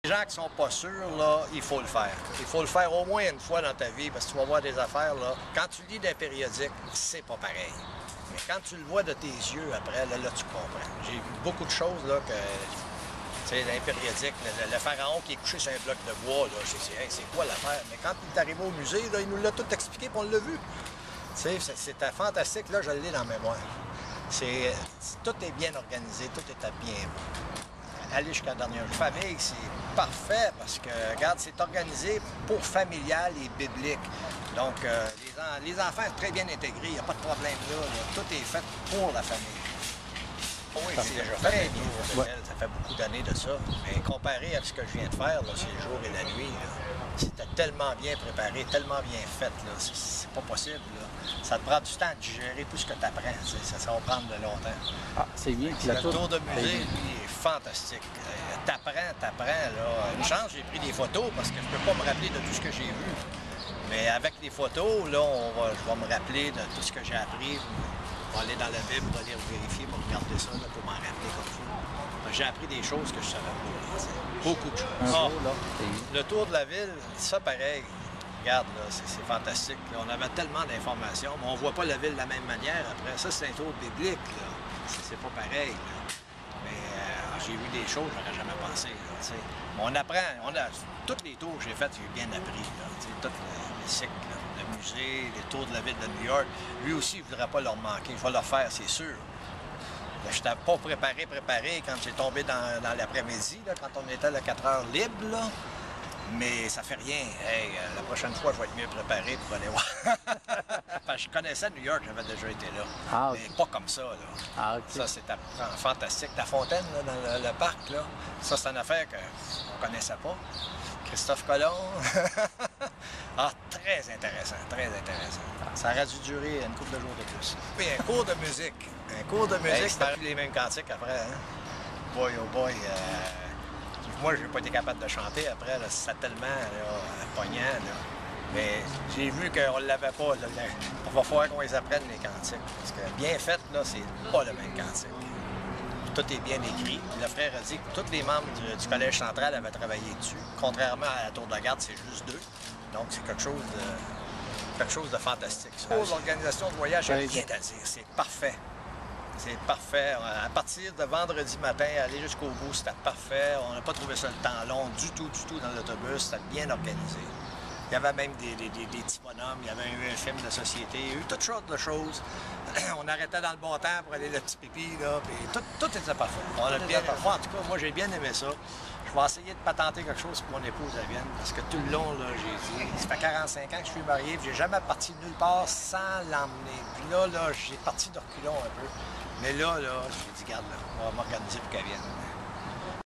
Les gens qui sont pas sûrs, là, il faut le faire. Il faut le faire au moins une fois dans ta vie, parce que tu vas voir des affaires, là. Quand tu lis des périodiques, c'est pas pareil. Mais quand tu le vois de tes yeux après, là tu comprends. J'ai vu beaucoup de choses, là, que... Tu sais, dans les périodiques, le pharaon qui est couché sur un bloc de bois, là, je dis, hey, c'est quoi l'affaire? Mais quand il est arrivé au musée, là, il nous l'a tout expliqué, puis on l'a vu. Tu sais, c'était fantastique, là, je l'ai dans la mémoire. Tout est bien organisé, tout est bien. Aller jusqu'à la dernière famille, c'est parfait parce que, regarde, c'est organisé pour familial et biblique. Donc, les enfants sont très bien intégrés, il n'y a pas de problème là. Tout est fait pour la famille. Oui, c'est déjà fait bien. Ça fait beaucoup d'années de ça. Mais comparé à ce que je viens de faire, là, c'est le jour et la nuit, c'était tellement bien préparé, tellement bien fait, là, c'est pas possible. Là. Ça te prend du temps à digérer tout ce que tu apprends. Ça va prendre de longtemps. Ah, c'est bien. Le tour de musée, lui, est fantastique. T'apprends, là. Une chance, j'ai pris des photos parce que je peux pas me rappeler de tout ce que j'ai vu. Mais avec les photos, là, je vais me rappeler de tout ce que j'ai appris. Je vais aller dans la Bible, pour aller vérifier, pour regarder ça, là, pour m'en rappeler comme ça. J'ai appris des choses que je savais pas. Beaucoup de choses. Le tour de la ville, ça pareil. Regarde, là, c'est fantastique. Là. On avait tellement d'informations, mais on ne voit pas la ville de la même manière après. Ça, c'est un tour biblique. C'est pas pareil. Là. Mais j'ai vu des choses que j'aurais jamais pensé. Là, on apprend. Tous les tours que j'ai faits, j'ai bien appris. Tous les cycles, le musée, les tours de la ville de New York. Lui aussi, il ne voudrait pas leur manquer. Il va le faire, c'est sûr. Je n'étais pas préparé quand j'ai tombé dans l'après-midi, quand on était à 4 heures libre. Là. Mais ça fait rien. Hey, la prochaine fois, je vais être mieux préparé pour aller voir. Parce que je connaissais New York, j'avais déjà été là. Ah, okay. Mais pas comme ça. Là. Ah, okay. Ça, c'est fantastique. La fontaine, là, dans le parc, là, ça, c'est une affaire qu'on ne connaissait pas. Christophe Colomb. Ah, très intéressant, très intéressant. Ça aurait dû durer une couple de jours de plus. Puis un cours de musique. Un cours de musique, c'est plus les mêmes cantiques après. Hein? Boy, oh boy. Moi, je n'ai pas été capable de chanter après. C'était tellement poignant. Là. Mais j'ai vu qu'on ne l'avait pas. Là. Il va falloir qu'on les apprenne, les cantiques. Parce que bien fait, là, c'est pas le même cantique. Tout est bien écrit. Le frère a dit que tous les membres du Collège central avaient travaillé dessus. Contrairement à la tour de garde, c'est juste 2. Donc, c'est quelque chose de fantastique. L'organisation de voyage, il n'y a rien à dire. C'est parfait. C'est parfait. À partir de vendredi matin, aller jusqu'au bout, c'était parfait. On n'a pas trouvé ça le temps long du tout dans l'autobus. C'était bien organisé. Il y avait même des petits bonhommes. Il y avait eu un film de société. Il y a eu toutes sortes de choses. On arrêtait dans le bon temps pour aller le petit pipi. Là, puis tout était parfait. En tout cas, moi, j'ai bien aimé ça. Je vais essayer de patenter quelque chose pour mon épouse à Vienne. Parce que tout le long, là, j'ai dit, ça fait 45 ans que je suis marié. Puis j'ai jamais parti nulle part sans l'emmener. Puis là, j'ai parti de reculons un peu. Mais là, j'ai dit, garde, là, on va m'organiser pour qu'elle vienne.